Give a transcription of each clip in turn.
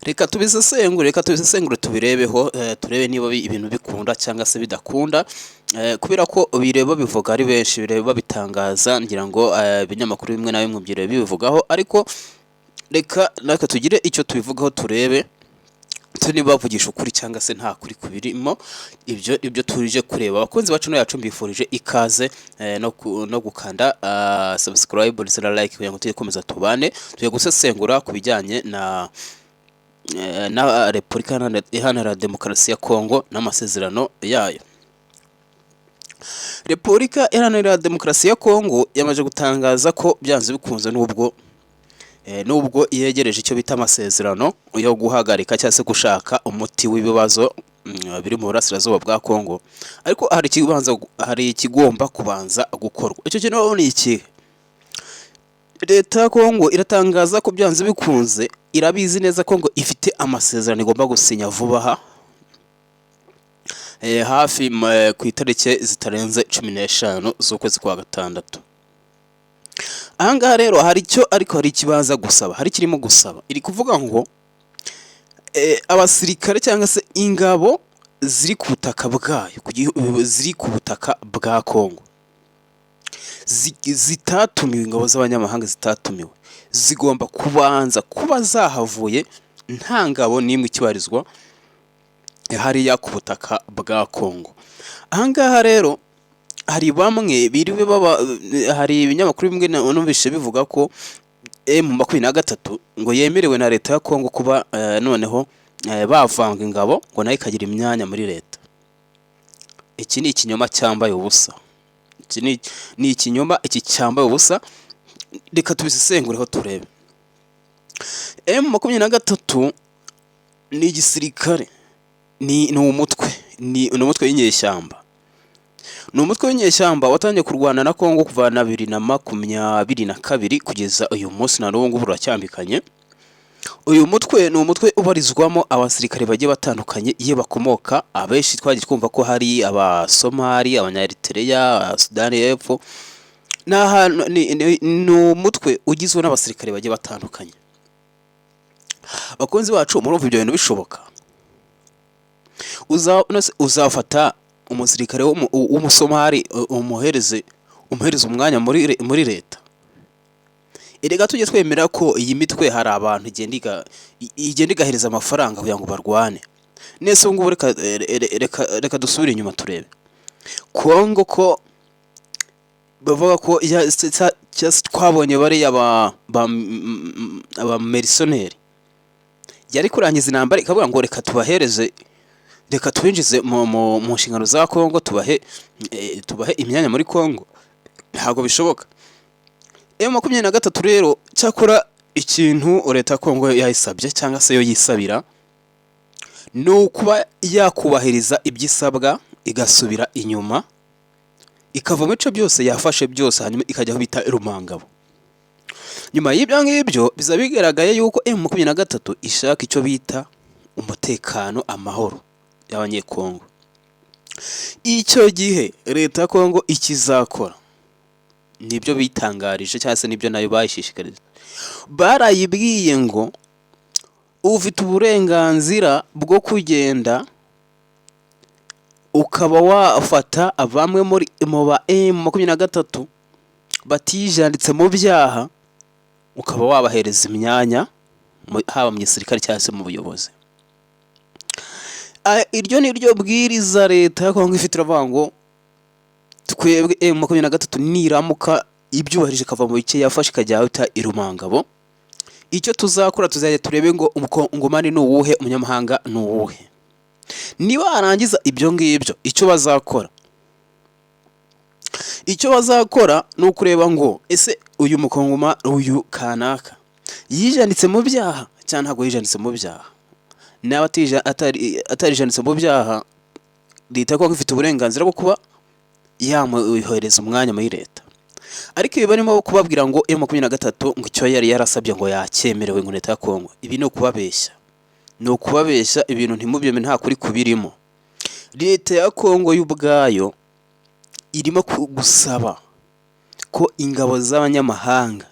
reka tubisesengure tubirebeho, turebe niba ibintu bikunda cyangwa se bidakunda, kubera ko bireba bivuga ari benshi, bireba bitangaza, ngira ngo ibinyamakuru bimwe na bimwe byireba bibivugaho, ariko reka tugire icyo tubivugaho turebe niba bavugisha ukuri cyangwa se nta kuri kubirimo. Ibyo tuje kureba. Abakunzi bacu no yacu mbifurije ikaze, no gukanda subscribe ndetse na like kugira ngo tujye komeza tubane, tujye gusesengura ku bijyanye na Repubulika Iharanira Demokarasi ya Kongo n'amasezerano yayo. Repubulika Iharanira Demokarasi ya Kongo yamaze gutangaza ko byanze bikunze nubwo yegereje icyo bita amasezerano yo guhagarika cyangwa se gushaka umuti w'ibibazo biri mu burasirazuba bwa Kongo, ariko hari ikigomba kubanza gukorwa. Icyo kintu ni iki? Leta ya Kongo iratangaza ko byanze bikunze irabizi neza ko ngo ifite amasezerano igomba gusinya vuba aha, hafi ku itariki zitarenze 15 z'ukwezi kwa gatandatu. Ahangaha rero hari ikibaza gusaba, hari kirimo gusaba, iri kuvuga ngo abasirikare cyangwa se ingabo ziri ku butaka bwayo, ziri ku butaka bwa Kongo zitatumiwe, ingabo z'abanyamahanga zitatumiwe, zigomba kubanza kuba zahavuye, nta ngabo n'imwe ikibarizwa hariya ku butaka bwa Kongo. Ahangaha rero hari bamwe hari ibinyamakuru bimwe numvise bivuga ko M23 ngo yemerewe na leta ya Kongo kuba noneho bavanga ingabo ngo nayo ikagira imyanya muri leta. Iki ni ikinyoma cyambaye ubusa, iki ni ikinyoma, iki cyambaye ubusa. Reka tubisesengureho turebe. M23 ni igisirikare, ni umutwe w'inyeshyamba. Ni umutwe w'inyeshyamba watangiye kurwana na Kongo kuva na 2022 kugeza uyu munsi na n'ubu ngubu uracyambikanye. Uyu mutwe ni umutwe ubarizwamo abasirikare bagiye batandukanye, iyo bakomoka abenshi twagiye twumva ko hari Abasomali, Abanyaeritrea, Sudani y'Epfo. Ni umutwe ugizwe n'abasirikare bagiye batandukanye. Bakunzi bacu, murumva ibyo bintu bishoboka? Uzafata umusirikare w'Umusomali umuhereze umwanya muri leta? Erega tujye twemera ko iyi mitwe hari abantu igenda igahereza amafaranga kugira ngo barwane. Nese ngubu reka dusubire inyuma turebe. Kongo ko bavuga ko twabonye bari aba mercenaires, yari kurangiza intambara ikavuga ngo reka twinjize mu nshingano za Kongo, tubahe imyanya muri Kongo. Ntabwo bishoboka. M23 rero cyakora ikintu leta ya Kongo yayisabye cyangwa se yo yisabira ni ukuba yakubahiriza ibyisabwa, igasubira inyuma, ikava mu bice byose yafashe byose, hanyuma ikajyaho bita Rumangabo. Nyuma y'ibyo ngibyo biza bigaragaye yuko M23 ishaka icyo bita umutekano, amahoro y'Abanyekongo. Icyo gihe leta ya Kongo ikizakora nibyo bitangarije cyangwa se nibyo nayo bayishishikariza. Barayibwiye ngo ufite uburenganzira bwo kugenda ukaba wafata bamwe mu ba M23 batijanditse mu byaha, ukaba wabahereza imyanya haba mu gisirikare cyangwa se mu buyobozi. Iryo ni ryo bwiriza leta ya Kongo ifite, iravuga ngo twebwe M23 niramuka ibyubahirije ikava mu bice yafashe ikajya bita Rumangabo, icyo tuzakora tuzajya turebe ngo umukongomani ni uwuhe, umunyamahanga ni uwuhe. Niba arangiza ibyo ngibyo, icyo bazakora ni ukureba ngo ese uyu mukongoma, uyu kanaka yijanditse mu byaha cyangwa ntabwo yijanditse mu byaha. Nawe atarijanditse mu byaha, leta ko ifite uburenganzira bwo kuba yamuhereza umwanya muri leta. Ariko ibi barimo kubabwira ngo M23 ngo icyo yari yarasabye ngo yakemerewe ngo leta ya Kongo, ibi ni ukubabeshya, ibintu ntimubyeme, nta kuri kubirimo. Leta ya Kongo y'ubwayo irimo gusaba ko ingabo z'abanyamahanga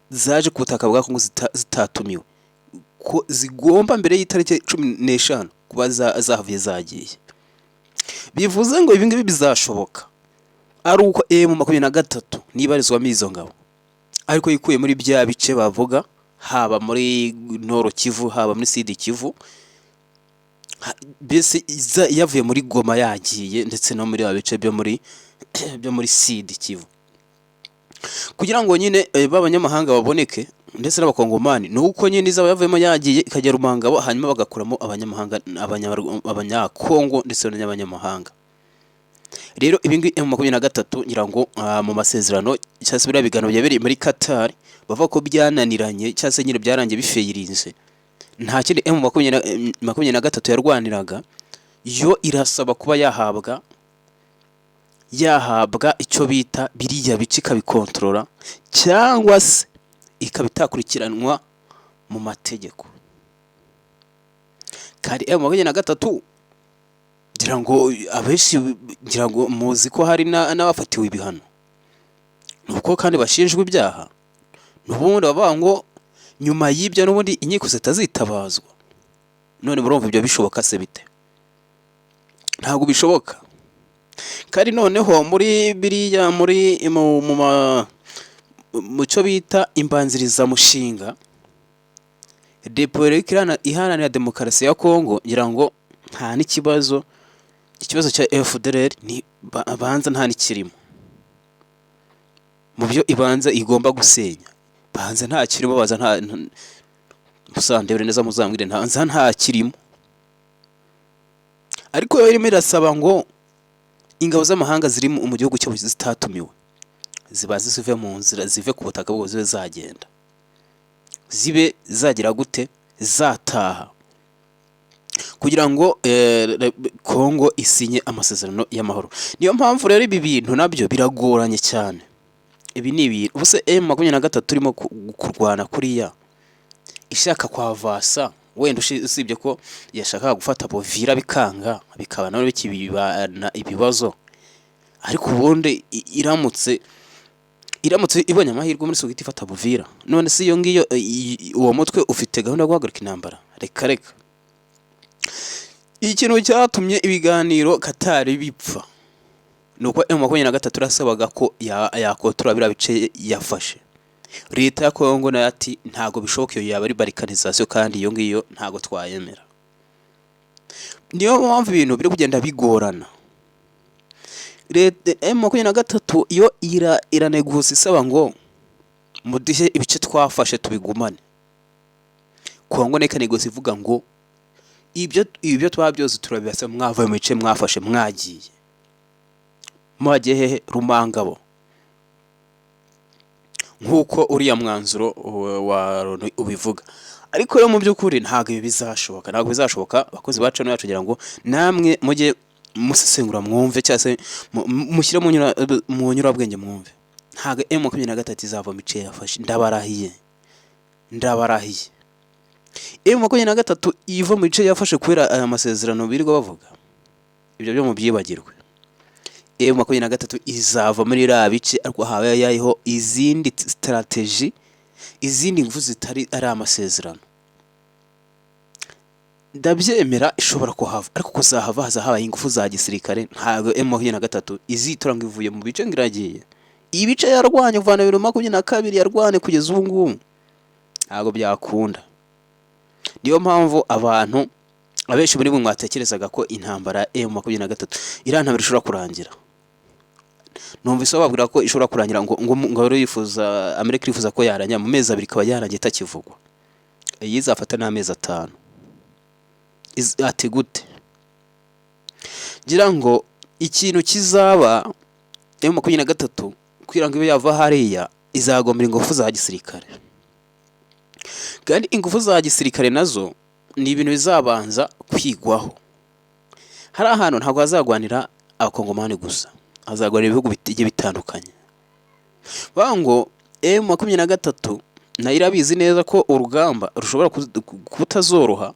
zaje ku butaka bwa Kongo zitatumiwe ko zigomba mbere y'itariki 15 kuba zahavuye zagiye. Bivuze ngo ibi ngibi bizashoboka ari uko M23 nibarizwamo izo ngabo ariko yikuye muri bya bice bavuga, haba muri Nord Kivu, haba muri Sud Kivu, bese yavuye muri Goma yagiye, ndetse no muri abice byo muri Sud Kivu, kugira ngo nyine b'abanyamahanga baboneke ndetse n'abakongomani. Nuko nyine izaba yavuyemo yagiye ikagera Rumangabo, hanyuma bagakuramo abanyamahanga, abanyakongo ndetse n'abanyamahanga. Rero ibi ngibi M23 ngira ngo mu masezerano cyangwa se biriya biganiro byabereye muri Qatar bavuga ko byananiranye cyangwa se nyine byarangiye bifeyirinze. Nta kindi M23 yarwaniraga, yo irasaba kuba yahabwa icyo bita biriya bice ikabikontorora, cyangwa se ikabitakurikiranwa mu mategeko. Kandi M23 ngira ngo abenshi ngira ngo muzi ko hari n'abafatiwe ibihano, nuko kandi bashinjwa ibyaha. N'ubundi bavuga ngo nyuma y'ibyo n'ubundi inkiko zitazitabazwa. None murumva ibyo bishoboka se bite? Ntabwo bishoboka. Kandi noneho muri biriya mu cyo bita imbanzirizamushinga, Repubulika Iharanira Demokarasi ya Kongo ngira ngo nta n'ikibazo cya FDLR banza nta nikirimo. Mu byo ibanza igomba gusenya, banza nta kirimo, baza nta musandebere neza muzambwire nta kirimo. Ariko yo irimo irasaba ngo ingabo z'amahanga ziri mu gihugu cyo zitatumiwe zibaze zive mu nzira, zive ku butaka bwo zibe zagenda, zibe zagira gute, zataha, kugira ngo Kongo isinye amasezerano y'amahoro. Niyo mpamvu rero ibi bintu nabyo biragoranye cyane. Ibi ni ibintu ubuse M23 turimo kurwana kuriya ishaka kwavasa, wenda usibye ko yashaka gufata Bovira bikanga, bikaba nawe bikibibana ibibazo. Ariko ubundi iramutse ibonye amahirwe muri Sogiti ifata Bovira, none si iyo ngiyo uwo mutwe ufite gahunda yo guhagarika intambara? Reka ikintu cyatumye ibiganiro Qatar bipfa nuko M23 rasabaga ko yakotora bira bice yafashe. Leta ya Kongo nayo ati ntago bishoboka, iyo yaba ari balkanization, kandi iyo ngiyo ntago twayemera. Niyo mpamvu ibintu biri kugenda bigorana. Leta M23 yo iraneguza isaba ngo mudihe ibice twafashe tubigumane. Kongo neka neguza ivuga ngo ibyo twabyose turabibasa, mwavuye mu bice mwafashe, mwagiye mwagiye hehe? Rumangabo. Nkuko uriya mwanzuro wa ubivuga. Ariko rero mu by'ukuri ntago ibi bizashoboka. Bakozi bacu no yacugira ngo namwe mujye musesengura mwumve, cyase mushyire mu nyurabwenge mwumve. Ntago M23 izava mu bice yafashe, ndabarahiye. M23 iva mu bice yafashe kubera aya masezerano birirwa bavuga. Ibyo byo mu byibagirwe. M23 izava muri ra bice, ariko habaye yayiho izindi strategy, izindi ngufu zitari ari amasezerano. Ndabyemera ishobora kuhava, ariko kuzahava hazahaye ingufu za gisirikare. Ntago M23 izitora ngo ivuye mu bice ngiragiye. Ibice yarwanye uvana 2022 yarwane kugeza ubu ngubu, ntago byakunda. Niyo mpamvu abantu abenshi muri mwatekerezaga ko intambara M23 irantambira ishobora kurangira. Numvise babwira ko ishobora kurangira ngo yifuza Amerika yifuza ko yaranya mu mezi 2 kaba yarangiye itakivugwa. Yizafata n'amezi 5. Ati gute? Gira ngo ikintu kizaba M23 kwira ngo ibe yava hariya, izagombera ingufu za gisirikare. Kandi ingufu za gisirikare nazo ni ibintu bizabanza kwigwaho. Hari ahantu ntabwo hazagwanira abakongomani gusa, hazagwanira ibihugu bigiye bitandukanye. Bango M23 na irabizi neza ko urugamba rushobora kutazoroha,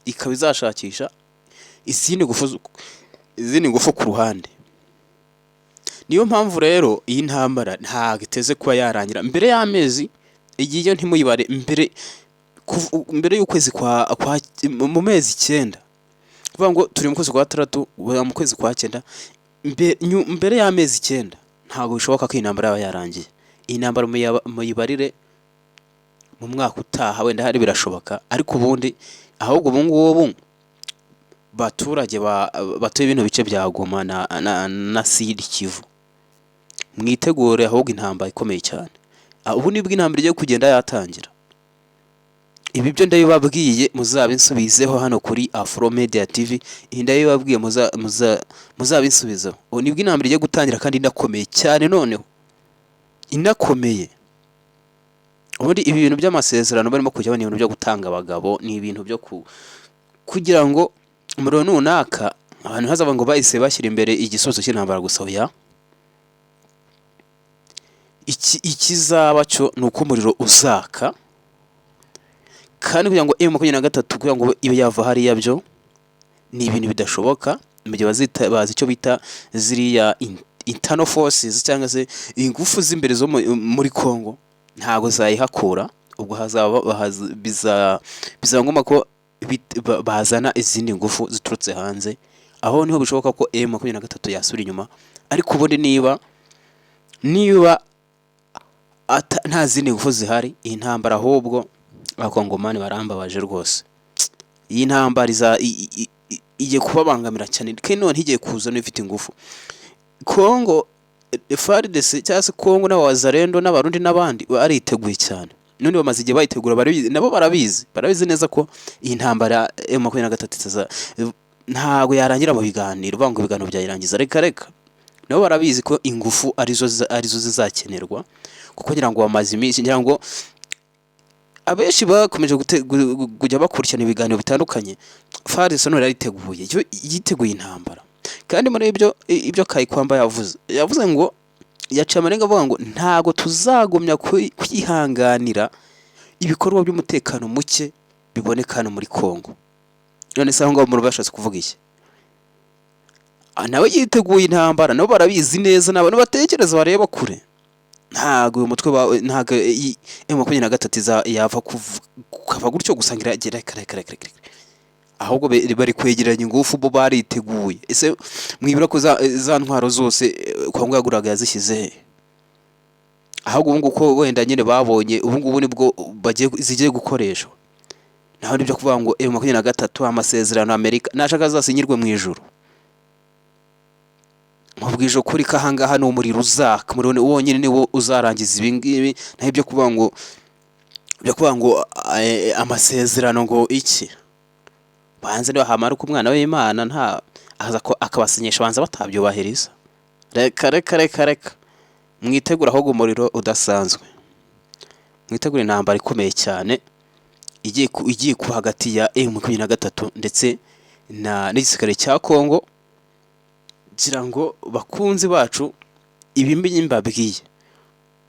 ikaba izashakisha izindi ngufu ku ruhande. Niyo mpamvu rero iyi ntambara ntago iteze kuba yarangira mbere y'amezi igiye ntimuyibare mbere mbere y'ukwezi mu mezi 9, kuvuga ngo turi mu kwezi kwa 6 mu kwezi kwa 9, mbere y'amezi 9 ntabwo bishoboka ko intambara yaba yarangiye. Iyi ntambara muyibarire mu mwaka utaha, wenda hari birashoboka, ariko ubundi ahubwo ubu ngubu baturage batuye ibintu bice bya Goma na Sud Kivu, mwitegure ahubwo intambara ikomeye cyane. Ubu nibwo intambara igiye kugenda yatangira. Ibi byo ndabibabwiye muzabinsubizeho hano kuri Afro Media TV. Ndabibabwiye muzabinsubizeho. Ubu nibwo intambara igiye gutangira kandi inakomeye cyane, noneho inakomeye. Ubundi ibi bintu by'amasezerano barimo kujya bani ibintu byo gutanga abagabo, ni ibintu byo kugira ngo umuriro nunaka abantu hazaba ngo bahise bashyira imbere igisozo cy'intambara gusa. Oya, ikizaba cyo nuko umuriro uzaka, kandi kugira ngo M23 kugira ngo ibe yava hariya byo ni ibintu bidashoboka. Mu gihe bazi icyo bita ziriya internal forces cyangwa se ingufu z'imbere zo muri Congo, ntago zayihakura. Ubwo bizangoma ko bazana izindi ngufu ziturutse hanze, aho niho bishoboka ko M23 yasubira inyuma. Ariko ubundi niba nta zindi ngufu zihari, iyi ntambara ahubwo abakongomani barambabaje rwose. Iyi ntambara igiye kubabangamira cyane, kandi none igiye kuza n'ifite ingufu. Kongo FARDC cyangwa se Kongo n'abazarendo n'abarundi n'abandi bariteguye cyane, none bamaze igihe bayitegura, nabo barabizi neza ko iyi ntambara M23 ntago yarangira mu biganiro, bango ibiganiro byayirangiza. Reka nabo barabizi ko ingufu arizo zizakenerwa, kuko ngira ngo bamaze iminsi, ngira ngo abenshi bakomeje kujya bakurikirana ibiganiro bitandukanye. FARDC none yiteguye intambara, kandi muri ibyo Kayikwamba yavuze ngo yaca amarenga avuga ngo ntago tuzagumya kwihanganira ibikorwa by'umutekano muke biboneka hano muri Kongo. None se aho ngaho muri bashatse kuvuga iki? Nawe yiteguye intambara, nabo barabizi neza, n'abantu batekereza bareba kure. Ntago uyu mutwe ntago M23 yava kuva gutyo gusangira kare, ahubwo bari kwegeranya ingufu, bo bariteguye. Ese mwibira ko za ntwaro zose Kongo yaguraga yazishyize, ahubwo ubu nguko wenda nyine babonye ubu ngubu nibwo zigiye gukoreshwa. Naho nibyo kuvuga ngo M23 amasezerano Amerika nashaka azasinyirwe mu ijuru. Mubwije kuri kahangaha no muri ruzaka muri wonyine niwo uzarangiza ibingibi. Naho ibyo kuvuga ngo amasezerano ngo iki banze niba hamara ko umwana w'Imana nta aza ko akabasinyisha banza batabyubahiriza. Reka mwitegura ahubwo umuriro udasanzwe, mwitegura intambara ikomeye cyane igiye ku hagati ya M23 ndetse n'igisirikare cya Kongo. Gira ngo bakunzi bacu ibimbi mbabwiye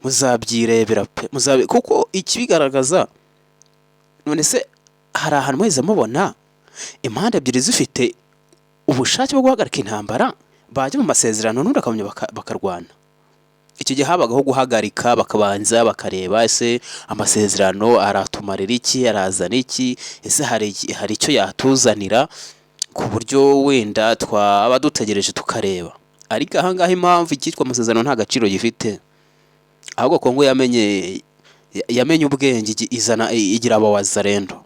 muzabyirebera pe, kuko ikibigaragaza. None se hari ahantu mweze mubona impande ebyiri zifite ubushake bwo guhagarika intambara bajya mu masezerano n'undi akamenya bakarwana? Icyo gihe habagaho guhagarika, bakabanza bakareba ese amasezerano aratumarira iki, arazana iki, ese hari icyo yatuzanira ku buryo wenda twaba dutegereje tukareba. Ariko ahangaha impamvu icyitwa amasezerano nta gaciro gifite, ahubwo Kongo yamenye ubwenge, igira abawazarendo,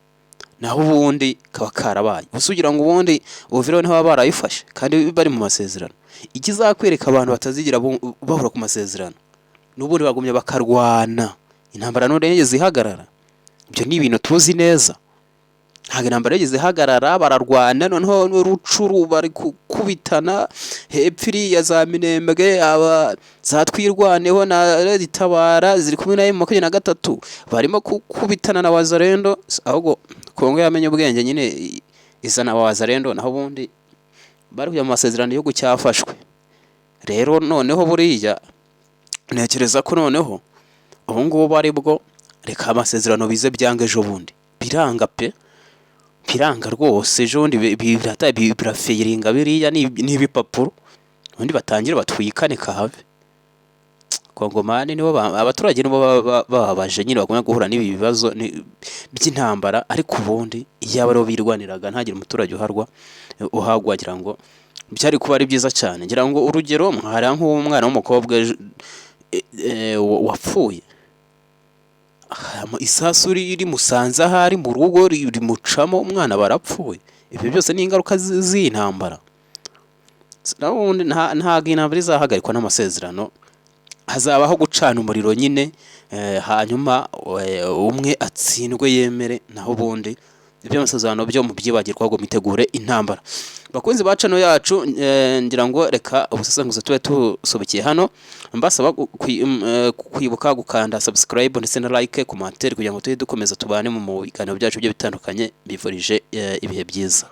naho ubundi kaba karabaye. Usugira ngo ubundi ubuviro niho barayifashe kandi bari mu masezerano. Ikizakwereka abantu batazigira bahura ku masezerano n'ubundi bagumye bakarwana, intambara none yigeze ihagarara. Ibyo ni ibintu tuzi neza. Ntabwo intambara yigeze ihagarara, bararwana. Noneho n'urucuru bari kubitana hepfiri ya za Minembwe, zatwirwaneho na Reditabara ziri kumwe na M23 barimo kubitana na wazarendo. Ahubwo Kongo yamenye ubwenge nyine izana wazarendo, naho ubundi bari kujya mu masezerano yo gucyafashwe. Rero noneho buriya ntekereza ko noneho ubu ngubu bari bwo reka amasezerano bize byange ejo bundi biranga pe, biranga rwose. Ejo bundi birafeiringa biriya n'ibipapuro, ubundi batangira batwikane kahave. abakongomani nibo abaturage nibo bababaje nyine bagomba guhura n'ibi bibazo by'intambara, ariko ubundi iyo abo birwaniraga ntagire umuturage uhagwa ngira ngo byari kuba ari byiza cyane. Ngira ngo urugero mwari nk'umwana w'umukobwa wapfuye, isasu riri Musanze ahari mu rugo rimucamo umwana barapfuye. Ibyo byose ni ingaruka z'intambara. Nabundi ntago intambara izahagarikwa n'amasezerano, hazabaho gucana umuriro nyine, hanyuma umwe atsindwe yemere, naho ubundi ibyo amasezerano byo mu byibagirwa ngo mitegure intambara. Bakunzi ba channel yacu, ngira ngo reka ubusesenguzi tube tusobekiye hano, mbasaba kwibuka gukanda subscribe ndetse na like, commentaire kugira ngo tujye dukomeza tubane mu biganiro byacu byo bitandukanye. Bifurije ibihe byiza.